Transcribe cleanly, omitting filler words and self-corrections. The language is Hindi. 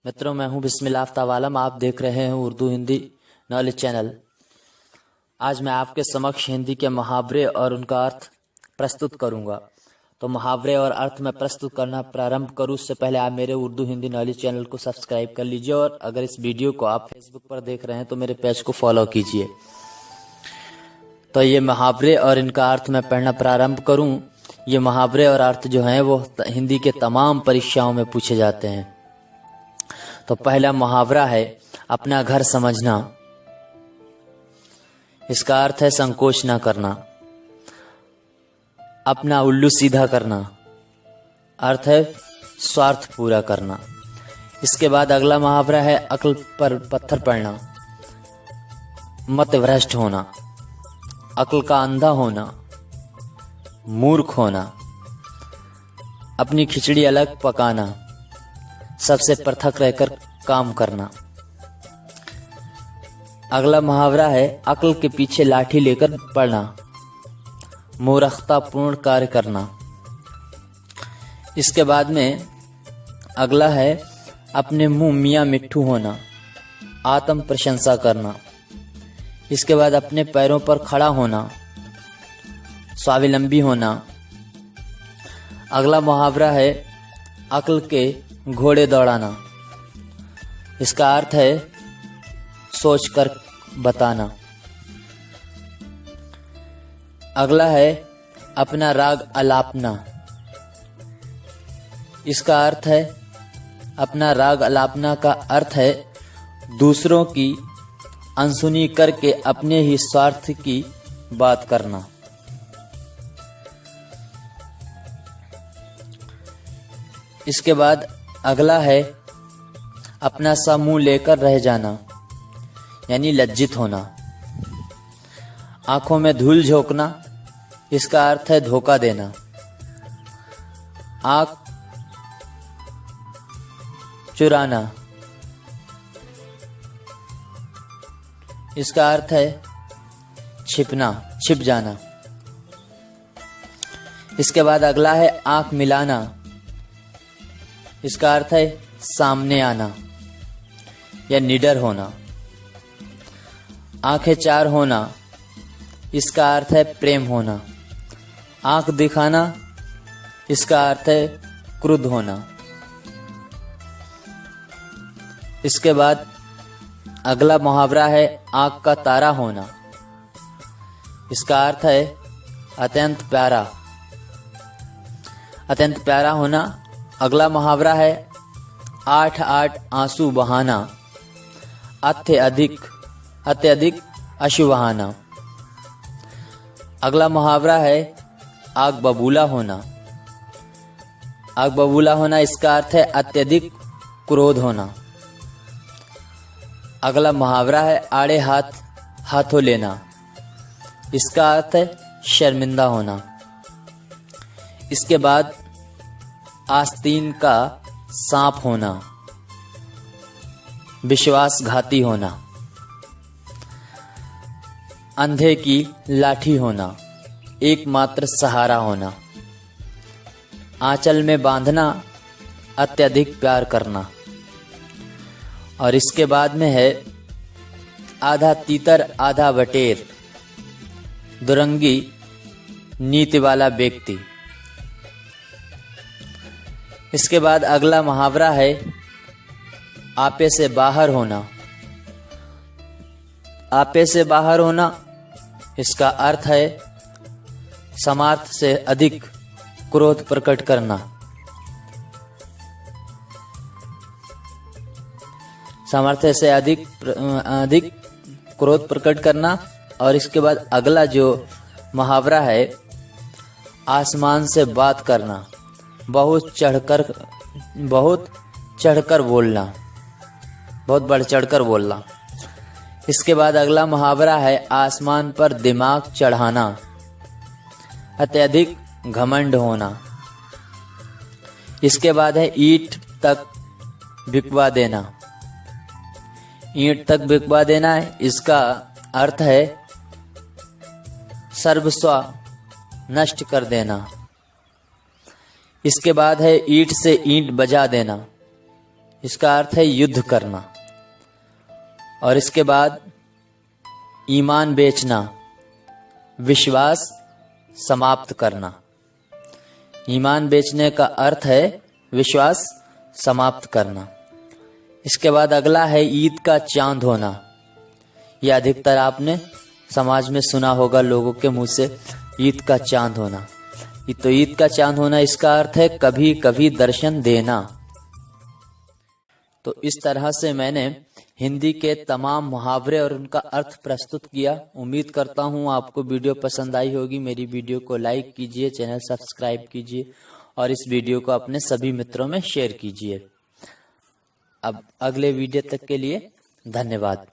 मित्रों, मैं हूं बिस्मिल्लाह आफ्ताब आलम। आप देख रहे हैं उर्दू हिंदी नॉलेज चैनल। आज मैं आपके समक्ष हिंदी के मुहावरे और उनका अर्थ प्रस्तुत करूंगा। तो मुहावरे और अर्थ में प्रस्तुत करना प्रारंभ करूं उससे पहले आप मेरे उर्दू हिंदी नॉलेज चैनल को सब्सक्राइब कर लीजिए, और अगर इस वीडियो को आप फेसबुक पर देख रहे हैं तो मेरे पेज को फॉलो कीजिए। तो ये मुहावरे और इनका अर्थ मैं पढ़ना प्रारंभ करूं। ये मुहावरे और अर्थ जो हैं वो हिंदी के तमाम परीक्षाओं में पूछे जाते हैं। तो पहला मुहावरा है अपना घर समझना। इसका अर्थ है संकोच ना करना। अपना उल्लू सीधा करना, अर्थ है स्वार्थ पूरा करना। इसके बाद अगला मुहावरा है अक्ल पर पत्थर पड़ना, मत भ्रष्ट होना, अक्ल का अंधा होना, मूर्ख होना, अपनी खिचड़ी अलग पकाना, सबसे पृथक रहकर काम करना। अगला मुहावरा है अक्ल के पीछे लाठी लेकर पड़ना, मूर्खतापूर्ण कार्य करना। इसके बाद में अगला है अपने मुंह मियाँ मिट्ठू होना, आत्म प्रशंसा करना। इसके बाद अपने पैरों पर खड़ा होना, स्वावलंबी होना। अगला मुहावरा है अक्ल के घोड़े दौड़ाना। इसका अर्थ है सोचकर बताना। अगला है अपना राग अलापना। इसका अर्थ है अपना राग अलापना का अर्थ है दूसरों की अनसुनी करके अपने ही स्वार्थ की बात करना। इसके बाद अगला है अपना सा मुंह लेकर रह जाना, यानी लज्जित होना। आंखों में धूल झोंकना, इसका अर्थ है धोखा देना। आंख चुराना, इसका अर्थ है छिपना, छिप जाना। इसके बाद अगला है आंख मिलाना। इसका अर्थ है सामने आना या निडर होना। आंखें चार होना, इसका अर्थ है प्रेम होना। आंख दिखाना, इसका अर्थ है क्रुद्ध होना। इसके बाद अगला मुहावरा है आंख का तारा होना। इसका अर्थ है अत्यंत प्यारा, अत्यंत प्यारा होना। अगला मुहावरा है आठ आठ आंसू बहाना, अत्यधिक अश्रु बहाना। अगला मुहावरा है आग बबूला होना। आग बबूला होना, इसका अर्थ है अत्यधिक क्रोध होना। अगला मुहावरा है आड़े हाथ हाथों लेना। इसका अर्थ है शर्मिंदा होना। इसके बाद आस्तीन का सांप होना, विश्वासघाती होना। अंधे की लाठी होना, एकमात्र सहारा होना। आंचल में बांधना, अत्यधिक प्यार करना। और इसके बाद में है आधा तीतर आधा बटेर, दुरंगी नीति वाला व्यक्ति। इसके बाद अगला मुहावरा है आपे से बाहर होना। आपे से बाहर होना, इसका अर्थ है सामर्थ्य से अधिक क्रोध प्रकट करना। सामर्थ्य से अधिक क्रोध प्रकट करना। और इसके बाद अगला जो मुहावरा है आसमान से बात करना, बहुत चढ़कर बोलना, बहुत बढ़ चढ़कर बोलना। इसके बाद अगला मुहावरा है आसमान पर दिमाग चढ़ाना, अत्यधिक घमंड होना। इसके बाद है ईंट तक बिकवा देना। ईंट तक बिकवा देना है, इसका अर्थ है सर्वस्व नष्ट कर देना। इसके बाद है ईंट से ईंट बजा देना। इसका अर्थ है युद्ध करना। और इसके बाद ईमान बेचना, विश्वास समाप्त करना। ईमान बेचने का अर्थ है विश्वास समाप्त करना। इसके बाद अगला है ईद का चांद होना। यह अधिकतर आपने समाज में सुना होगा लोगों के मुंह से, ईद का चांद होना। तो ईद का चांद होना इसका अर्थ है कभी कभी दर्शन देना। तो इस तरह से मैंने हिंदी के तमाम मुहावरे और उनका अर्थ प्रस्तुत किया। उम्मीद करता हूं आपको वीडियो पसंद आई होगी। मेरी वीडियो को लाइक कीजिए, चैनल सब्सक्राइब कीजिए और इस वीडियो को अपने सभी मित्रों में शेयर कीजिए। अब अगले वीडियो तक के लिए धन्यवाद।